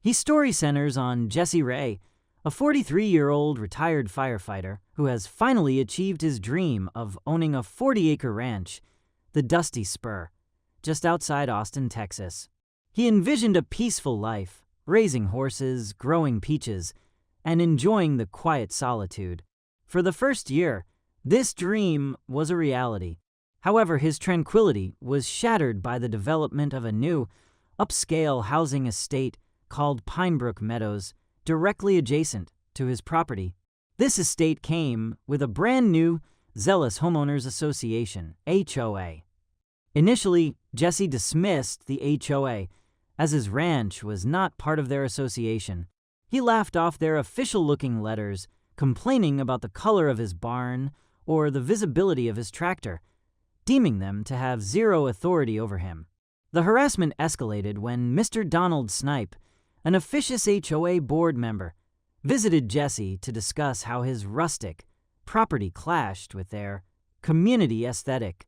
His story centers on Jesse Ray, a 43-year-old retired firefighter who has finally achieved his dream of owning a 40-acre ranch, the Dusty Spur, just outside Austin, Texas. He envisioned a peaceful life, raising horses, growing peaches, and enjoying the quiet solitude. For the first year, this dream was a reality. However, his tranquility was shattered by the development of a new, upscale housing estate called Pinebrook Meadows, directly adjacent to his property. This estate came with a brand new, zealous homeowners association, HOA. Initially, Jesse dismissed the HOA, as his ranch was not part of their association. He laughed off their official-looking letters, complaining about the color of his barn or the visibility of his tractor, deeming them to have zero authority over him. The harassment escalated when Mr. Donald Snipe, an officious HOA board member, visited Jesse to discuss how his rustic property clashed with their community aesthetic.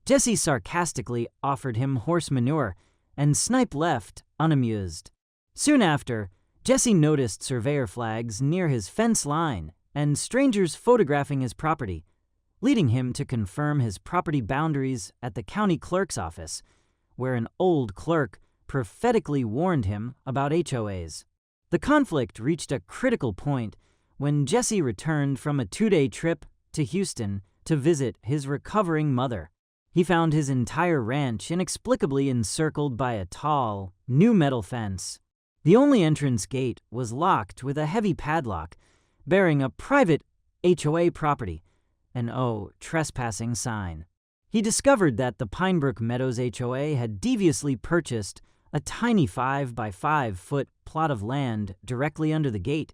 Jesse sarcastically offered him horse manure, and Snipe left unamused. Soon after, Jesse noticed surveyor flags near his fence line and strangers photographing his property, leading him to confirm his property boundaries at the county clerk's office, where an old clerk prophetically warned him about HOAs. The conflict reached a critical point when Jesse returned from a 2-day trip to Houston to visit his recovering mother. He found his entire ranch inexplicably encircled by a tall, new metal fence. The only entrance gate was locked with a heavy padlock, bearing a private HOA property, an "No Trespassing" sign. He discovered that the Pinebrook Meadows HOA had deviously purchased a tiny 5-by-5-foot plot of land directly under the gate,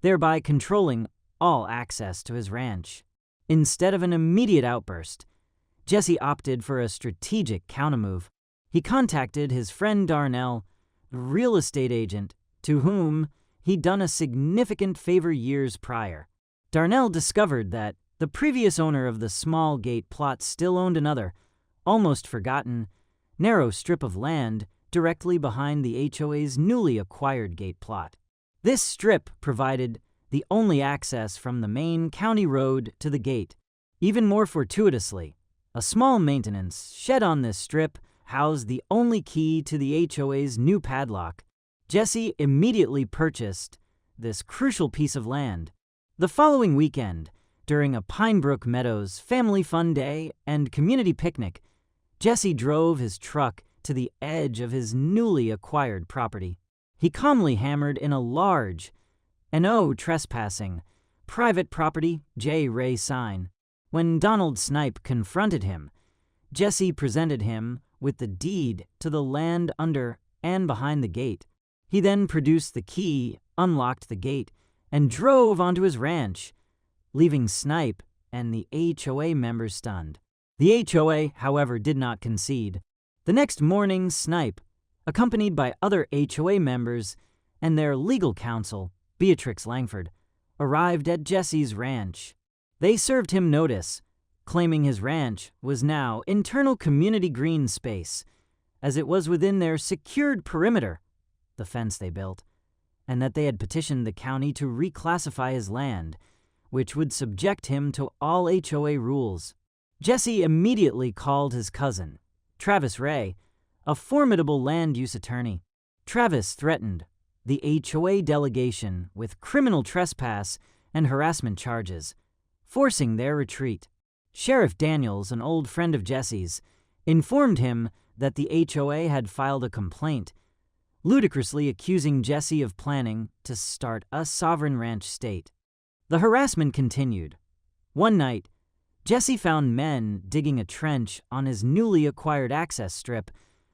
thereby controlling all access to his ranch. Instead of an immediate outburst, Jesse opted for a strategic countermove. He contacted his friend Darnell, the real estate agent to whom he'd done a significant favor years prior. Darnell discovered that the previous owner of the small gate plot still owned another, almost forgotten, narrow strip of land directly behind the HOA's newly acquired gate plot. This strip provided the only access from the main county road to the gate. Even more fortuitously, a small maintenance shed on this strip housed the only key to the HOA's new padlock. Jesse immediately purchased this crucial piece of land. The following weekend, during a Pinebrook Meadows family fun day and community picnic, Jesse drove his truck to the edge of his newly acquired property. He calmly hammered in a large "No Trespassing" private property J. Ray sign. When Donald Snipe confronted him, Jesse presented him with the deed to the land under and behind the gate. He then produced the key, unlocked the gate, and drove onto his ranch, leaving Snipe and the HOA members stunned. The HOA, however, did not concede. The next morning, Snipe, accompanied by other HOA members and their legal counsel, Beatrix Langford, arrived at Jesse's ranch. They served him notice, claiming his ranch was now internal community green space, as it was within their secured perimeter, the fence they built, and that they had petitioned the county to reclassify his land, which would subject him to all HOA rules. Jesse immediately called his cousin, Travis Ray, a formidable land use attorney. Travis threatened the HOA delegation with criminal trespass and harassment charges, forcing their retreat. Sheriff Daniels, an old friend of Jesse's, informed him that the HOA had filed a complaint, ludicrously accusing Jesse of planning to start a sovereign ranch state. The harassment continued. One night, Jesse found men digging a trench on his newly acquired access strip,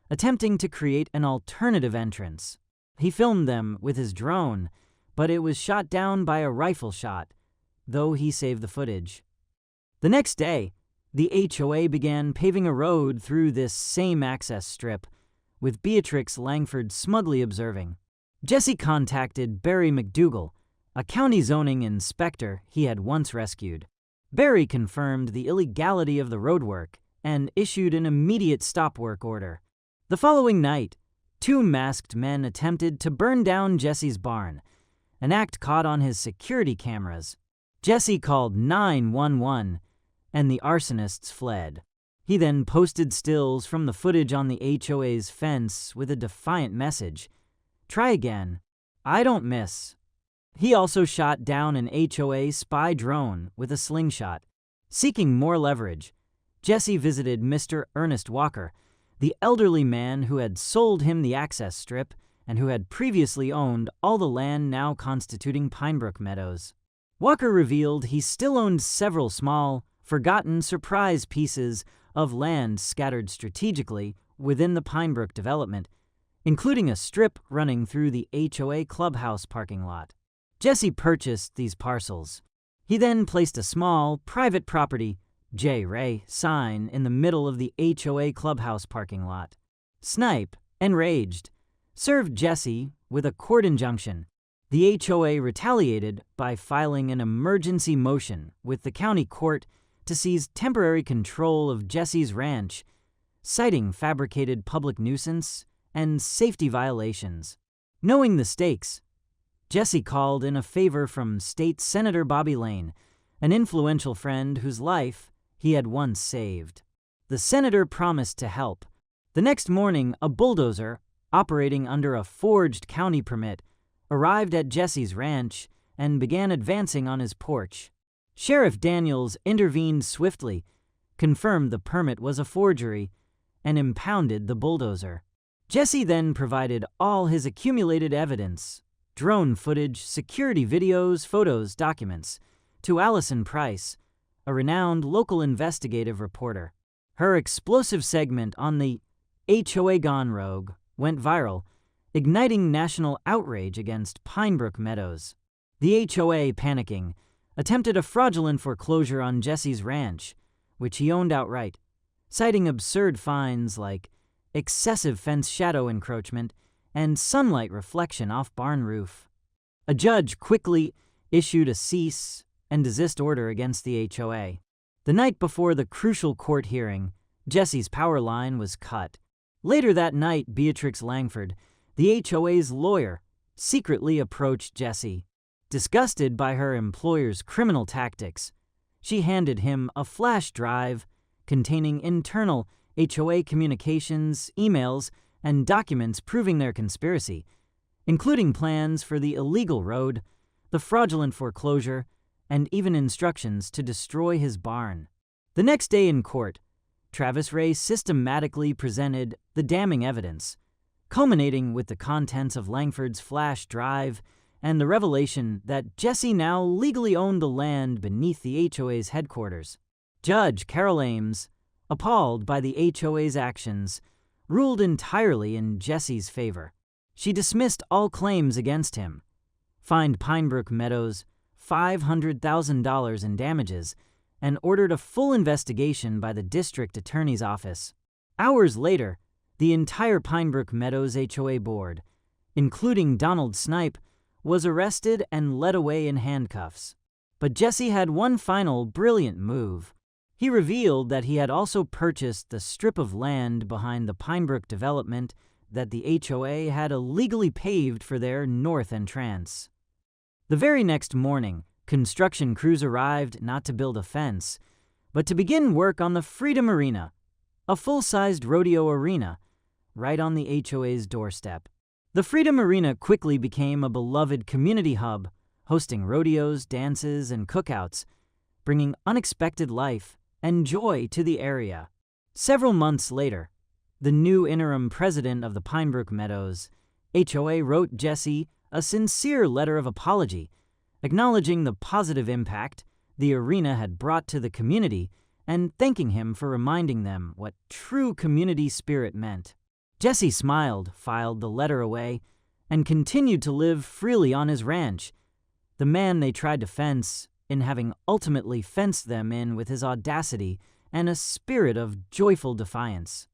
attempting to create an alternative entrance. He filmed them with his drone, but it was shot down by a rifle shot, though he saved the footage. The next day, the HOA began paving a road through this same access strip, with Beatrix Langford smugly observing. Jesse contacted Barry McDougal, a county zoning inspector he had once rescued. Barry confirmed the illegality of the roadwork and issued an immediate stop work order. The following night, 2 masked men attempted to burn down Jesse's barn, an act caught on his security cameras. Jesse called 911, and the arsonists fled. He then posted stills from the footage on the HOA's fence with a defiant message: "Try again. I don't miss." He also shot down an HOA spy drone with a slingshot. Seeking more leverage, Jesse visited Mr. Ernest Walker, the elderly man who had sold him the access strip and who had previously owned all the land now constituting Pinebrook Meadows. Walker revealed he still owned several small, forgotten surprise pieces of land scattered strategically within the Pinebrook development, including a strip running through the HOA clubhouse parking lot. Jesse purchased these parcels. He then placed a small, private property, J. Ray, sign in the middle of the HOA clubhouse parking lot. Snipe, enraged, served Jesse with a court injunction. The HOA retaliated by filing an emergency motion with the county court to seize temporary control of Jesse's ranch, citing fabricated public nuisance and safety violations. Knowing the stakes, Jesse called in a favor from State Senator Bobby Lane, an influential friend whose life he had once saved. The senator promised to help. The next morning, a bulldozer, operating under a forged county permit, arrived at Jesse's ranch and began advancing on his porch. Sheriff Daniels intervened swiftly, confirmed the permit was a forgery, and impounded the bulldozer. Jesse then provided all his accumulated evidence, drone footage, security videos, photos, documents, to Allison Price, a renowned local investigative reporter. Her explosive segment on the HOA Gone Rogue went viral, igniting national outrage against Pinebrook Meadows. The HOA, panicking, attempted a fraudulent foreclosure on Jesse's ranch, which he owned outright, citing absurd fines like excessive fence shadow encroachment and sunlight reflection off barn roof. A judge quickly issued a cease and desist order against the HOA. The night before the crucial court hearing, Jesse's power line was cut. Later that night, Beatrix Langford, the HOA's lawyer, secretly approached Jesse. Disgusted by her employer's criminal tactics, she handed him a flash drive containing internal HOA communications, emails, and documents proving their conspiracy, including plans for the illegal road, the fraudulent foreclosure, and even instructions to destroy his barn. The next day in court, Travis Ray systematically presented the damning evidence, culminating with the contents of Langford's flash drive and the revelation that Jesse now legally owned the land beneath the HOA's headquarters. Judge Carol Ames, appalled by the HOA's actions, ruled entirely in Jesse's favor. She dismissed all claims against him, fined Pinebrook Meadows $500,000 in damages, and ordered a full investigation by the district attorney's office. Hours later, the entire Pinebrook Meadows HOA board, including Donald Snipe, was arrested and led away in handcuffs. But Jesse had one final brilliant move. He revealed that he had also purchased the strip of land behind the Pinebrook development that the HOA had illegally paved for their north entrance. The very next morning, construction crews arrived not to build a fence, but to begin work on the Freedom Arena, a full-sized rodeo arena, right on the HOA's doorstep. The Freedom Arena quickly became a beloved community hub, hosting rodeos, dances, and cookouts, bringing unexpected life and joy to the area. Several months later, the new interim president of the Pinebrook Meadows, HOA, wrote Jesse a sincere letter of apology, acknowledging the positive impact the arena had brought to the community and thanking him for reminding them what true community spirit meant. Jesse smiled, filed the letter away, and continued to live freely on his ranch, the man they tried to fence in having ultimately fenced them in with his audacity and a spirit of joyful defiance.